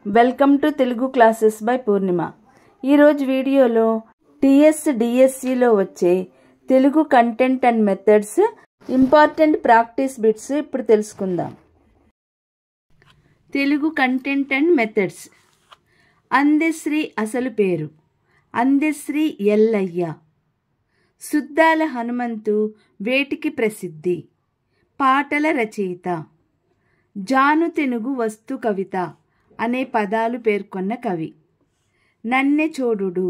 Welcome to Telugu classes by Purnima. ఈరోజు వీడియోలో డిఎస్సిలో వచ్చే Telugu content and methods important practice bits ఇప్పుడు తెలుసుకుందాం. Telugu content and methods. Andesri అసలు పేరు అందెశ్రీ ఎల్లయ్య. సుద్దాల హనుమంతు వేటికి ప్రసిద్ధి? పాటల రచయిత. జాను తెనుగు వస్తు కవిత అనే పదాలు పేర్కొన్న కవి. నన్నెచోడుడు.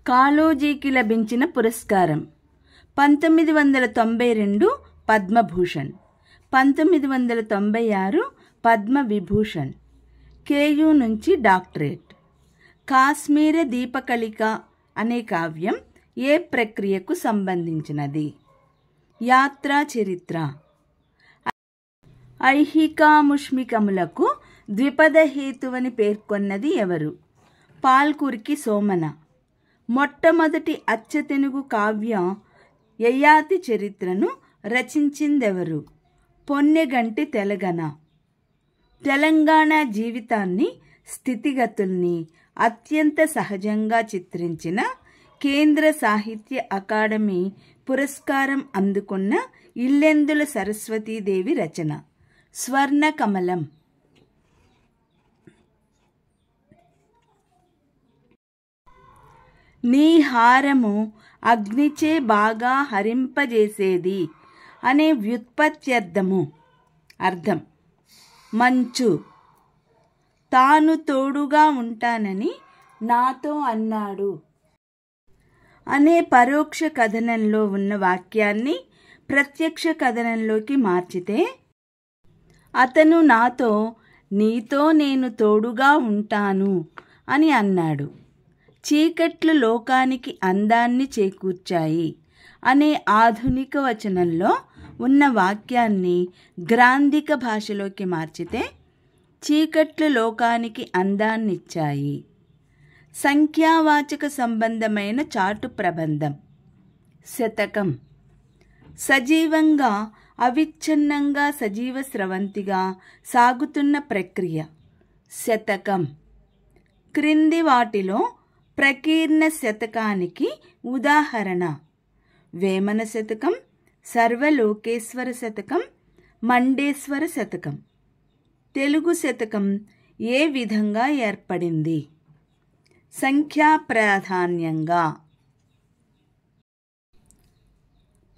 కాళోజీకి లభించిన పురస్కారం 1992 పద్మభూషణ్, 1996 పద్మవిభూషణ్. కేయూ నుంచి డాక్టరేట్. కాశ్మీర దీపకళిక అనే కావ్యం ఏ ప్రక్రియకు సంబంధించినది? యాత్రా చరిత్ర. ఐహికాముష్మికములకు ద్విపద హేతువని పేర్కొన్నది ఎవరు? పాల్కురికి సోమన. మొట్టమొదటి అచ్చతెనుగు కావ్యం యయాతి చరిత్రను రచించిందెవరు? పొన్నెగంటి తెలగన. తెలంగాణ జీవితాన్ని, స్థితిగతుల్ని అత్యంత సహజంగా చిత్రించిన కేంద్ర సాహిత్య అకాడమీ పురస్కారం అందుకున్న ఇల్లెందుల సరస్వతీదేవి రచన స్వర్ణకమలం. నీ హారము అగ్నిచే బాగా హరింపజేసేది అనే వ్యుత్పత్త్యర్థము. అర్థం: మంచు. తాను తోడుగా ఉంటానని నాతో అన్నాడు అనే పరోక్ష కథనంలో ఉన్న వాక్యాన్ని ప్రత్యక్ష కథనంలోకి మార్చితే, అతను నాతో నీతో నేను తోడుగా ఉంటాను అని అన్నాడు. చీకట్లు లోకానికి అందాన్ని చేకూర్చాయి అనే ఆధునిక వచనంలో ఉన్న వాక్యాన్ని గ్రాంధిక భాషలోకి మార్చితే, చీకట్లు లోకానికి అందాన్నిచ్చాయి. సంఖ్యావాచక సంబంధమైన చాటు ప్రబంధం. శతకం. సజీవంగా, అవిచ్ఛిన్నంగా సజీవ స్రవంతిగా సాగుతున్న ప్రక్రియ శతకం. క్రింది వాటిలో ప్రకీర్ణ శతకానికి ఉదాహరణ: వేమన శతకం, సర్వలోకేశ్వర శతకం, మండేశ్వర శతకం. తెలుగు శతకం ఏ విధంగా ఏర్పడింది? సంఖ్యా ప్రాధాన్యంగా.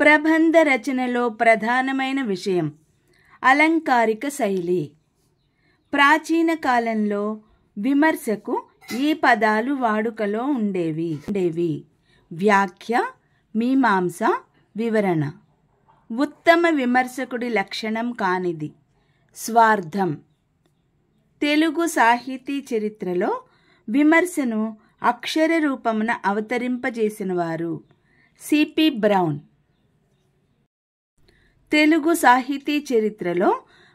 ప్రబంధ రచనలో ప్రధానమైన విషయం అలంకారిక శైలి. ప్రాచీన కాలంలో విమర్శకు ఈ పదాలు వాడుకలో ఉండేవి: వ్యాఖ్య, మీమాంస, వివరణ. ఉత్తమ విమర్శకుడి లక్షణం కానిది స్వార్థం. తెలుగు సాహితీ చరిత్రలో విమర్శను అక్షర రూపమున అవతరింపజేసినవారు సిపి బ్రౌన్. తెలుగు సాహితీ చరిత్రలో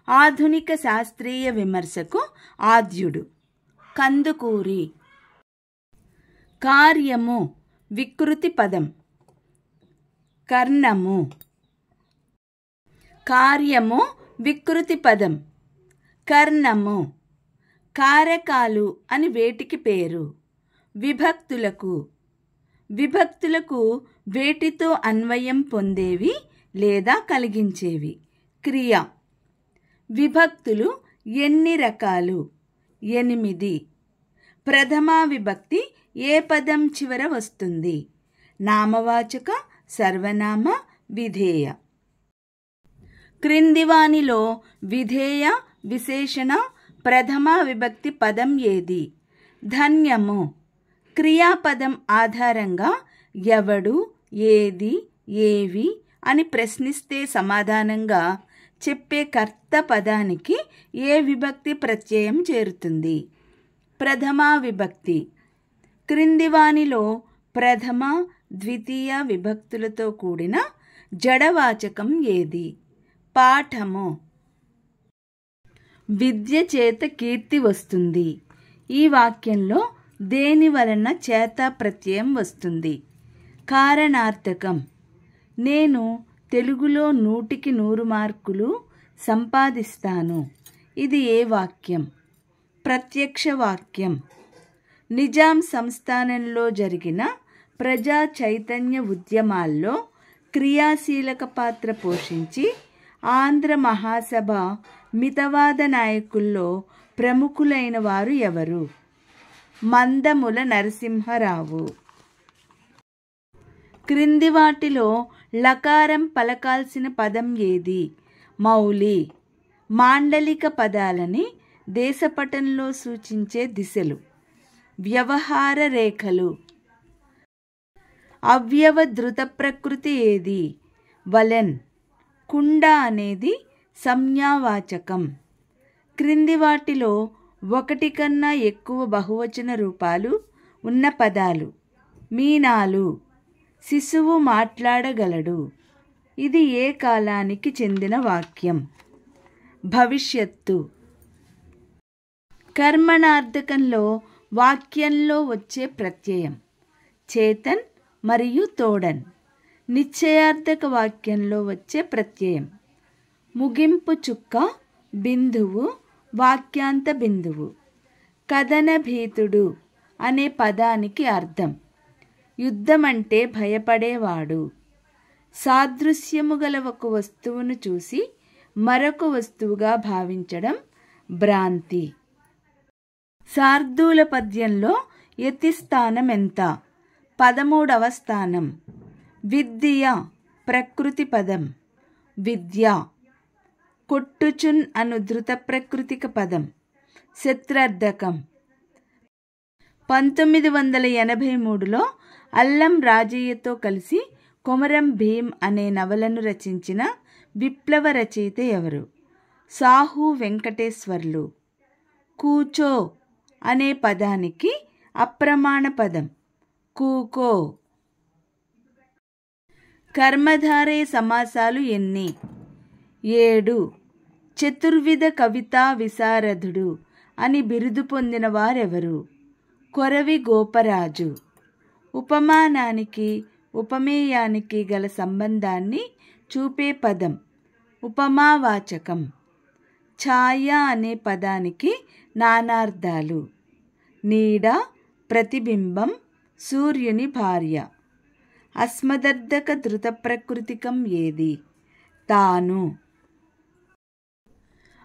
ఆధునిక శాస్త్రీయ విమర్శకు ఆద్యుడు కందుకూరి. కార్యము వికృతి పదం. కర్ణము. కార్యము వికృతి పదం. కర్ణము. కారకాలు అని వేటికి పేరు? విభక్తులకు. విభక్తులకు వేటితో అన్వయం పొందేవి లేదా కలిగించేవి? క్రియ. విభక్తులు ఎన్ని రకాలు? 8. ప్రథమా విభక్తి ఏ పదం చివర వస్తుంది? నామవాచక, సర్వనామ, విధేయ. క్రిందివానిలో విధేయ, విశేషణ, ప్రథమా విభక్తి పదం ఏది? ధన్యము. క్రియాపదం ఆధారంగా ఎవడు, ఏది, ఏవి అని ప్రశ్నిస్తే సమాధానంగా చెప్పే కర్త పదానికి ఏ విభక్తి ప్రత్యయం చేరుతుంది? ప్రథమా విభక్తి. క్రిందివానిలో ప్రథమ, ద్వితీయ విభక్తులతో కూడిన జడవాచకం ఏది? పాఠము. విద్య చేత కీర్తి వస్తుంది. ఈ వాక్యంలో దేని వలన చేత ప్రత్యయం వస్తుంది? కారణార్థకం. నేను తెలుగులో 100కి 100 మార్కులు సంపాదిస్తాను. ఇది ఏ వాక్యం? ప్రత్యక్ష వాక్యం. నిజాం సంస్థానంలో జరిగిన ప్రజా చైతన్య ఉద్యమాల్లో క్రియాశీలక పాత్ర పోషించి ఆంధ్ర మహాసభ మితవాద నాయకుల్లో ప్రముఖులైన వారు ఎవరు? మందముల నరసింహారావు. క్రింది వాటిలో లకారం పలకాల్సిన పదం ఏది? మౌలి. మాండలిక పదాలని దేశపటంలో సూచించే దిశలు. వ్యవహార రేఖలు. అవ్యవధృత ప్రకృతి ఏది? వలెన్. కుండ అనేది సంజ్ఞావాచకం. క్రింది వాటిలో ఒకటి కన్నా ఎక్కువ బహువచన రూపాలు ఉన్న పదాలు. మీనాలు. శిశువు మాట్లాడగలడు. ఇది ఏ కాలానికి చెందిన వాక్యం? భవిష్యత్తు. కర్మణార్థకంలో వాక్యంలో వచ్చే ప్రత్యయం చేతన్ మరియు తోడన్. నిశ్చయార్థక వాక్యంలో వచ్చే ప్రత్యయం ముగింపు చుక్క, బిందువు, వాక్యాంత బిందువు. కథన భీతుడు అనే పదానికి అర్థం యుద్ధం అంటే భయపడేవాడు. సాదృశ్యము గల ఒక వస్తువును చూసి మరొక వస్తువుగా భావించడం భ్రాంతి. శార్దూల పద్యంలో యతి స్థానం ఎంత? 13వ స్థానం. విద్య ప్రకృతి పదం. విద్య. కొట్టుచున్ అను ధృత ప్రకృతిక పదం. శత్రర్థకం. 1983లో అల్లం రాజయ్యతో కలిసి కొమరం భీం అనే నవలను రచించిన విప్లవ రచయిత ఎవరు? సాహు వెంకటేశ్వర్లు. కూచో అనే పదానికి అప్రమాణ పదం కూకో. కర్మధారయ సమాసాలు ఎన్ని? 7. చతుర్విధ కవితా విశారదుడు అని బిరుదు పొందిన వారెవరు? కొరవి గోపరాజు. ఉపమానానికి ఉపమేయానికి గల సంబంధాన్ని చూపే పదం ఉపమావాచకం. ఛాయ అనే పదానికి నానార్థాలు. నీడ, ప్రతిబింబం, సూర్యుని భార్య. అస్మదర్థక ధృత ప్రకృతికం ఏది? తాను.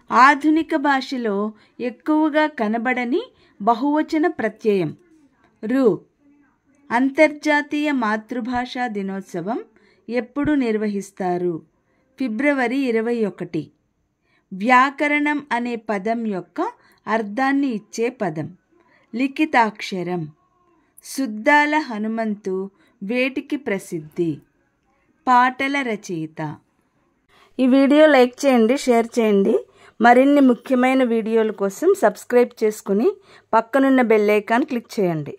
ఆధునిక భాషలో ఎక్కువగా కనబడని బహువచన ప్రత్యయం రు. అంతర్జాతీయ మాతృభాషా దినోత్సవం ఎప్పుడు నిర్వహిస్తారు? ఫిబ్రవరి 21. వ్యాకరణం అనే పదం యొక్క అర్థాన్ని ఇచ్చే పదం లిఖితాక్షరం. సుద్దాల హనుమంతు వేటికి ప్రసిద్ధి? పాటల రచయిత. ఈ వీడియో లైక్ చేయండి, షేర్ చేయండి. మరిన్ని ముఖ్యమైన వీడియోల కోసం సబ్స్క్రైబ్ చేసుకుని పక్కనున్న బెల్ ఐకాన్ క్లిక్ చేయండి.